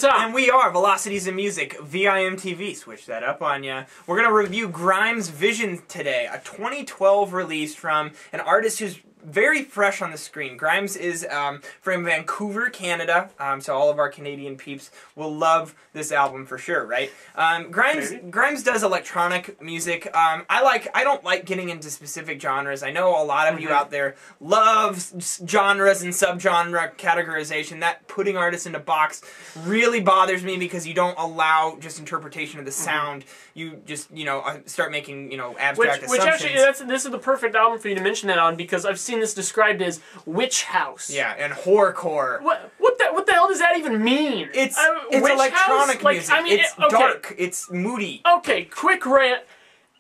on top. And we are Velocities in Music, VIMTV. Switch that up on ya. We're going to review Grimes' Vision today, a 2012 release from an artist who's very fresh on the screen. Grimes is from Vancouver, Canada, so all of our Canadian peeps will love this album for sure, right? Grimes does electronic music. I don't like getting into specific genres. I know a lot of you out there love genres and subgenre categorization. That putting artists in a box really bothers me because you don't allow just interpretation of the sound. You just, start making, abstract assumptions. Which actually, this is the perfect album for you to mention that on, because I've seen this described as witch house. Yeah, and horrorcore. What the hell does that even mean? It's electronic music. I mean, it's dark. It's moody. Okay, quick rant.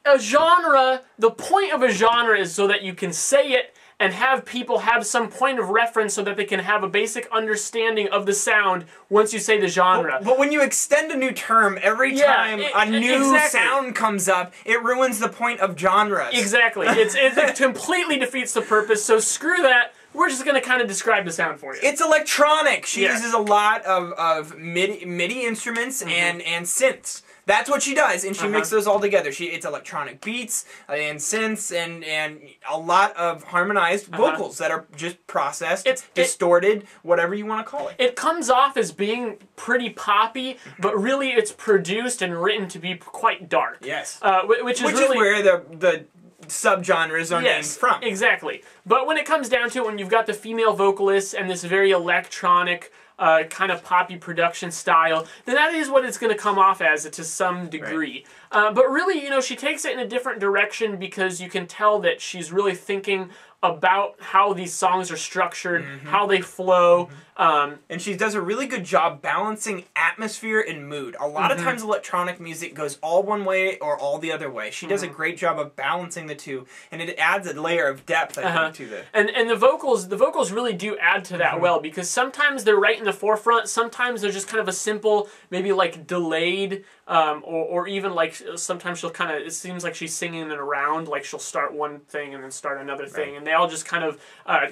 A genre, the point of a genre is so that you can say it and have people have some point of reference so that they can have a basic understanding of the sound once you say the genre. But when you extend a new term every time a new sound comes up, it ruins the point of genres. Exactly. It completely defeats the purpose, so screw that. We're just going to kind of describe the sound for you. It's electronic. She uses a lot of MIDI instruments and synths. That's what she does, and she mixes those all together. It's electronic beats and synths and a lot of harmonized vocals that are just processed, distorted, whatever you want to call it. It comes off as being pretty poppy, but really it's produced and written to be quite dark. Yes. Which is where the subgenres are named from. Exactly. But when it comes down to it, when you've got the female vocalists and this very electronic kind of poppy production style, then that is what it's going to come off as to some degree. Right. But really, she takes it in a different direction because you can tell that she's really thinking about how these songs are structured, how they flow. And she does a really good job balancing atmosphere and mood. A lot of times electronic music goes all one way or all the other way. She does a great job of balancing the two, and it adds a layer of depth, I think, to the... And the vocals really do add to that well, because sometimes they're right in the forefront, sometimes they're just kind of a simple, maybe like delayed, or even like sometimes she'll kind of, it seems like she's singing it around, like she'll start one thing and then start another thing, and they all just kind of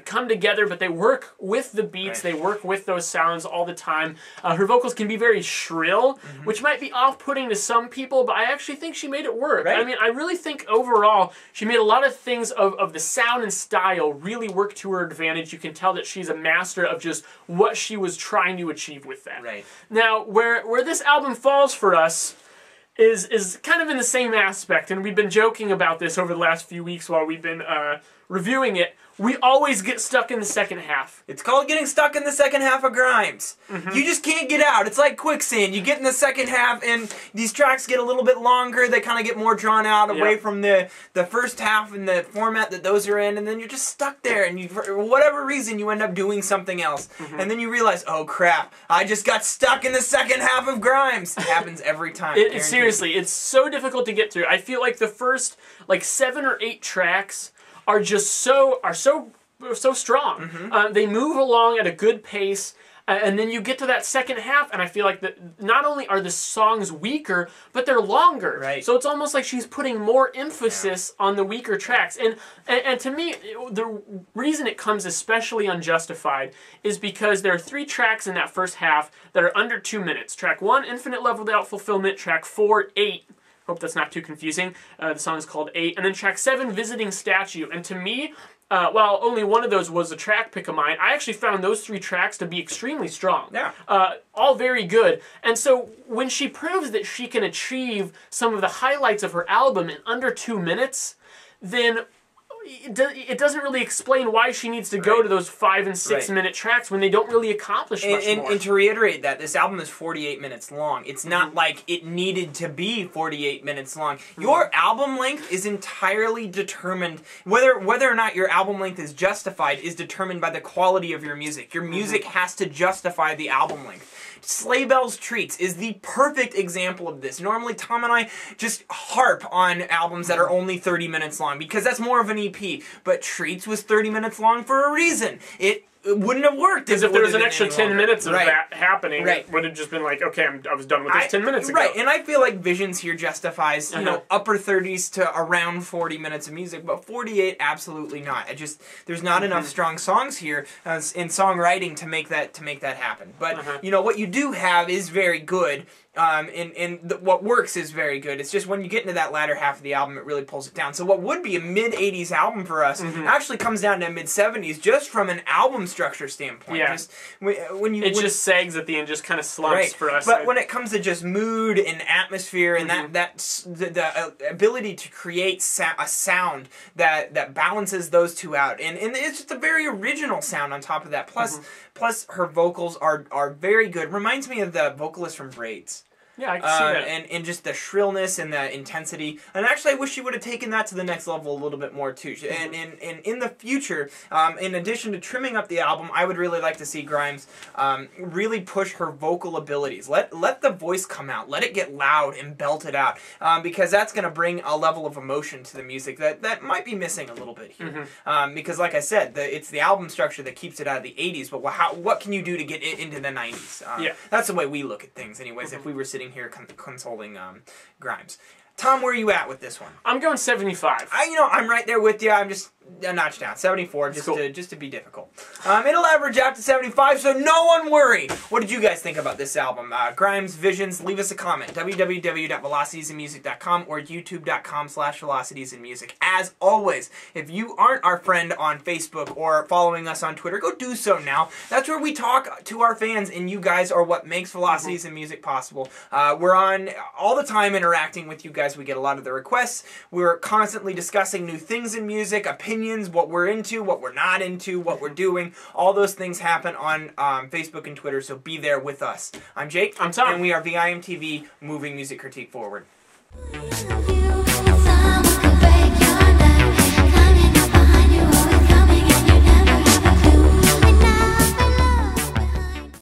come together, but they work with the beats, they work with those sounds all the time. Her vocals can be very shrill, which might be off-putting to some people, but I actually think she made it work. I mean, I really think overall she made a lot of things of the sound and style really work to her advantage. You can tell that she's a master of just what she was trying to achieve with that. Now, where this album falls for us is kind of in the same aspect, and we've been joking about this over the last few weeks while we've been reviewing it. We always get stuck in the second half. It's called getting stuck in the second half of Grimes. You just can't get out. It's like quicksand. You get in the second half, and these tracks get a little bit longer. They kind of get more drawn out away from the first half and the format that those are in, and then you're just stuck there, and for whatever reason, you end up doing something else. And then you realize, oh crap, I just got stuck in the second half of Grimes. It happens every time. Seriously, it's so difficult to get through. I feel like the first 7 or 8 tracks are just so strong. They move along at a good pace, and then you get to that second half, and I feel like that not only are the songs weaker, but they're longer. So it's almost like she's putting more emphasis on the weaker tracks. And to me, the reason it comes especially unjustified is because there are 3 tracks in that first half that are under 2 minutes. Track 1, Infinite Leveled Out Fulfillment. Track 4, 8. Hope that's not too confusing. The song is called 8. And then track 7, Visiting Statue. And to me, while only one of those was a track pick of mine, I actually found those 3 tracks to be extremely strong. All very good. And so when she proves that she can achieve some of the highlights of her album in under 2 minutes, then it doesn't really explain why she needs to go to those 5- and 6-minute tracks when they don't really accomplish much more. And to reiterate that, this album is 48 minutes long. It's not like it needed to be 48 minutes long. Your album length is entirely determined, whether or not your album length is justified is determined by the quality of your music. Your music has to justify the album length. Sleigh Bells Treats is the perfect example of this. Normally, Tom and I just harp on albums that are only 30 minutes long because that's more of an EP. But Treats was 30 minutes long for a reason. It it wouldn't have worked. Because if there was an extra 10 minutes of right. that happening, right. it would have just been like, okay, I was done with this 10 minutes ago. Right, and I feel like Visions here justifies, you know, upper 30s to around 40 minutes of music, but 48, absolutely not. There's not enough strong songs here in songwriting to make that happen. But, you know, what you do have is very good. What works is very good. It's just when you get into that latter half of the album, it really pulls it down. So what would be a mid-80s album for us actually comes down to mid-70s just from an album structure standpoint. Yeah. Just, just sags at the end, just kind of slumps for us. But when it comes to just mood and atmosphere and the ability to create a sound that balances those two out, and it's just a very original sound on top of that. Plus her vocals are very good. Reminds me of the vocalist from Braids. Yeah, I can see that. And just the shrillness and the intensity. And actually, I wish she would have taken that to the next level a little bit more, too. And in the future, in addition to trimming up the album, I would really like to see Grimes really push her vocal abilities. Let the voice come out. Let it get loud and belt it out. Because that's going to bring a level of emotion to the music that might be missing a little bit here. Because, like I said, it's the album structure that keeps it out of the 80s. But what can you do to get it into the 90s? That's the way we look at things, anyways, if we were sitting here consoling Grimes. Tom, where are you at with this one? I'm going 75. I'm right there with you. I'm just a notch down. 74, just to be difficult. It'll average out to 75, so no one worry. What did you guys think about this album? Grimes, Visions, leave us a comment. www.velocitiesandmusic.com or youtube.com/velocitiesandmusic. As always, if you aren't our friend on Facebook or following us on Twitter, go do so now. That's where we talk to our fans, and you guys are what makes Velocities and Music possible. We're on all the time interacting with you guys. We get a lot of the requests. We're constantly discussing new things in music, opinions, what we're into, what we're not into, what we're doing. All those things happen on Facebook and Twitter, so be there with us. I'm Jake. I'm Tom. And we are VIMTV, moving music critique forward.